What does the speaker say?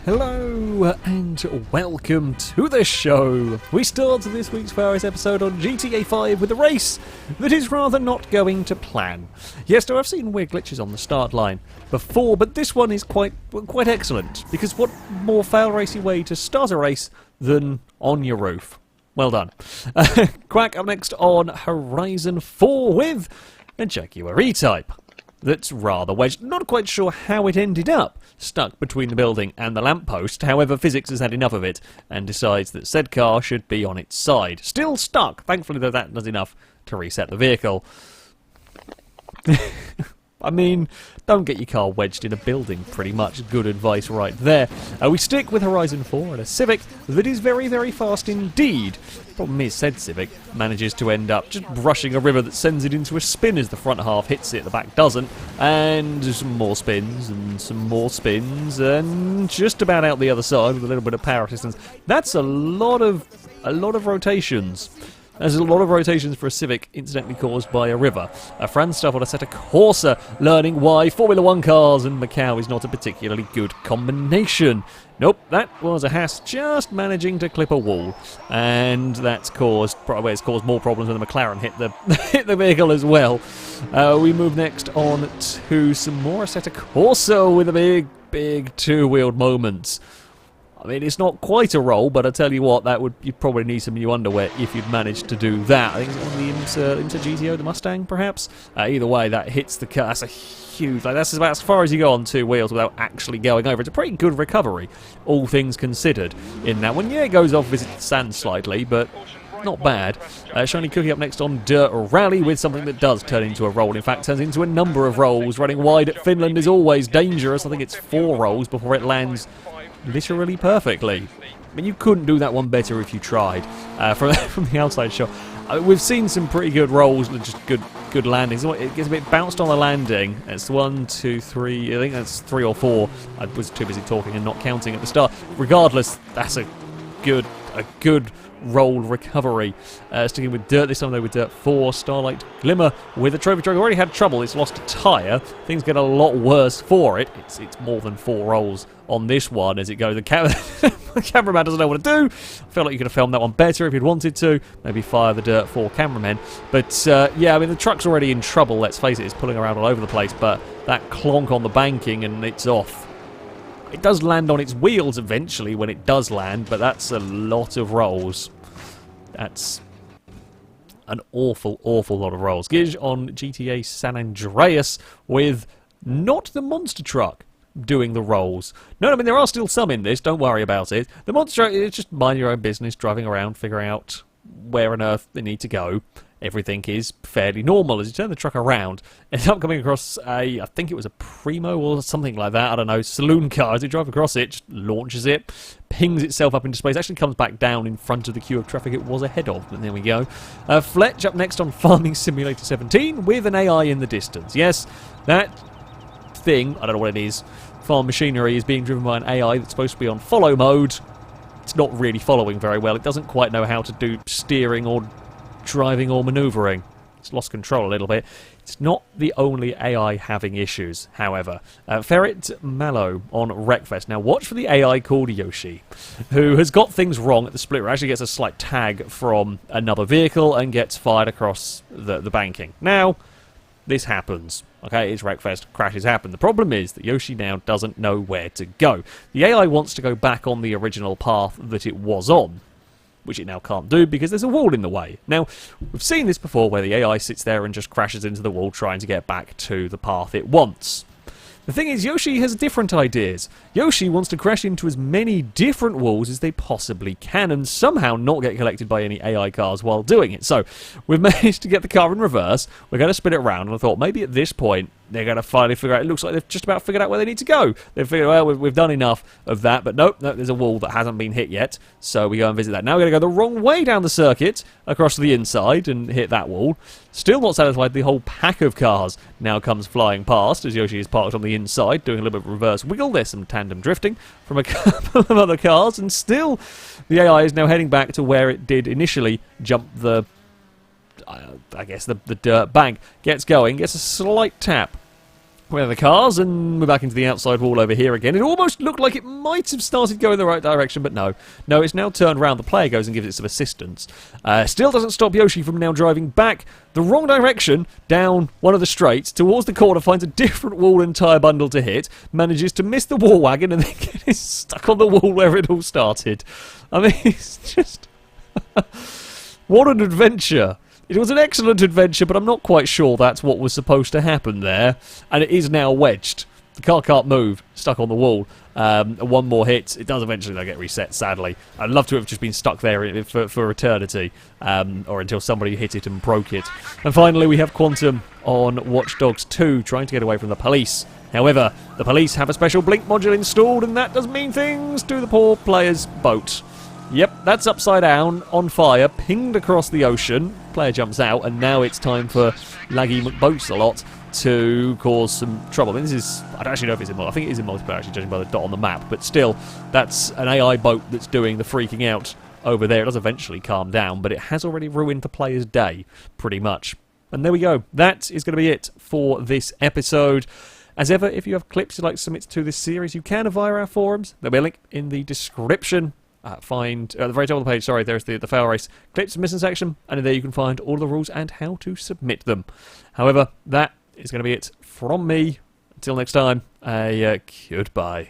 Hello and welcome to the show. We start this week's FailRace episode on GTA 5 with a race that is rather not going to plan. Yes, now I've seen weird glitches on the start line before, but this one is quite excellent, because what more FailRacey way to start a race than on your roof? Well done. Quack up next on Horizon 4 with a Jaguar E-Type that's rather wedged. Not quite sure how it ended up stuck between the building and the lamppost. However, physics has had enough of it and decides that said car should be on its side. Still stuck. Thankfully, though, that does enough to reset the vehicle. I mean, don't get your car wedged in a building, pretty much. Good advice right there. We stick with Horizon 4 and a Civic that is very, very fast indeed. The problem is, said Civic manages to end up just brushing a river that sends it into a spin as the front half hits it, the back doesn't, and some more spins, and some more spins, and just about out the other side with a little bit of power assistance. That's a lot of rotations. There's a lot of rotations for a Civic, incidentally caused by a river. Fran stuff on Assetto Corsa, learning why Formula 1 cars and Macau is not a particularly good combination. Nope, that was a Haas just managing to clip a wall, and that's caused more problems when the McLaren hit the vehicle as well. We move next on to some more Assetto Corsa with a big two-wheeled moments. I mean, it's not quite a roll, but I tell you what, you'd probably need some new underwear if you'd managed to do that. I think it's on the Inter GTO, the Mustang, perhaps. Either way, that hits the car. That's a huge, that's about as far as you go on two wheels without actually going over. It's a pretty good recovery, all things considered. In that one, yeah, it goes off, visits the sand slightly, but not bad. Shiny Cookie up next on Dirt Rally with something that does turn into a roll. In fact, turns into a number of rolls. Running wide at Finland is always dangerous. I think it's 4 rolls before it lands literally perfectly. I mean, you couldn't do that one better if you tried. From the outside shot, we've seen some pretty good rolls and just good landings. It gets a bit bounced on the landing. It's 1, 2, 3. I think that's 3 or 4. I was too busy talking and not counting at the start. Regardless, that's a good roll recovery. Sticking with Dirt this time though with Dirt 4, Starlight Glimmer with a trophy truck. Already had trouble, it's lost a tyre. Things get a lot worse for it. It's more than 4 rolls on this one as it goes. The cameraman doesn't know what to do. I feel like you could have filmed that one better if you'd wanted to. Maybe fire the Dirt 4 cameramen. But yeah, I mean, the truck's already in trouble, let's face it. It's pulling around all over the place, but that clonk on the banking and it's off. It does land on its wheels eventually when it does land, but that's a lot of rolls. That's an awful lot of rolls. Gidge on GTA San Andreas with not the monster truck doing the rolls. No, I mean, there are still some in this, don't worry about it. The monster truck is just mind your own business, driving around, figuring out where on earth they need to go. Everything is fairly normal. As you turn the truck around, end up coming across I think it was a Primo or something like that, I don't know, saloon car. As you drive across it, just launches it, pings itself up into space, actually comes back down in front of the queue of traffic it was ahead of, and there we go. Fletch up next on Farming Simulator 17 with an AI in the distance. Yes, that thing, I don't know what it is, farm machinery is being driven by an AI that's supposed to be on follow mode. It's not really following very well. It doesn't quite know how to do steering or driving or manoeuvring. It's lost control a little bit. It's not the only AI having issues, however. Ferret Mallow on Wreckfest. Now watch for the AI called Yoshi, who has got things wrong at the split. Actually gets a slight tag from another vehicle and gets fired across the banking. Now, this happens. Okay, it's Wreckfest. Crashes happen. The problem is that Yoshi now doesn't know where to go. The AI wants to go back on the original path that it was on, which it now can't do because there's a wall in the way. Now, we've seen this before where the AI sits there and just crashes into the wall trying to get back to the path it wants. The thing is, Yoshi has different ideas. Yoshi wants to crash into as many different walls as they possibly can and somehow not get collected by any AI cars while doing it. So, we've managed to get the car in reverse. We're going to spin it around, and I thought maybe at this point they're going to finally figure out, it looks like they've just about figured out where they need to go. They've figured, well, we've done enough of that, but nope, there's a wall that hasn't been hit yet, so we go and visit that. Now we're going to go the wrong way down the circuit, across to the inside, and hit that wall. Still not satisfied, the whole pack of cars now comes flying past, as Yoshi is parked on the inside, doing a little bit of reverse wiggle. There's some tandem drifting from a couple of other cars, and still the AI is now heading back to where it did initially jump the, I guess, the dirt bank. Gets going, gets a slight tap We're in the cars, and we're back into the outside wall over here again. It almost looked like it might have started going the right direction, but no. No, it's now turned round. The player goes and gives it some assistance. Still doesn't stop Yoshi from now driving back the wrong direction down one of the straights towards the corner, finds a different wall and tyre bundle to hit, manages to miss the wall wagon, and then gets stuck on the wall where it all started. I mean, it's just... what an adventure. It was an excellent adventure, but I'm not quite sure that's what was supposed to happen there. And it is now wedged. The car can't move, stuck on the wall. One more hit. It does eventually though get reset, sadly. I'd love to have just been stuck there for eternity, or until somebody hit it and broke it. And finally, we have Quantum on Watch Dogs 2, trying to get away from the police. However, the police have a special blink module installed, and that does mean things to the poor player's boat. Yep, that's upside down, on fire, pinged across the ocean. Player jumps out, and now it's time for Laggy McBoatsalot to cause some trouble. I mean, this is... I don't actually know if it's in multiplayer. I think it is in multiplayer, actually, judging by the dot on the map. But still, that's an AI boat that's doing the freaking out over there. It does eventually calm down, but it has already ruined the player's day, pretty much. And there we go. That is going to be it for this episode. As ever, if you have clips you'd like to submit to this series, you can via our forums. There'll be a link in the description. Find at the very top of the page, sorry, there's the FailRace clips and missing section, and in there you can find all the rules and how to submit them. However, that is going to be it from me. Until next time, goodbye.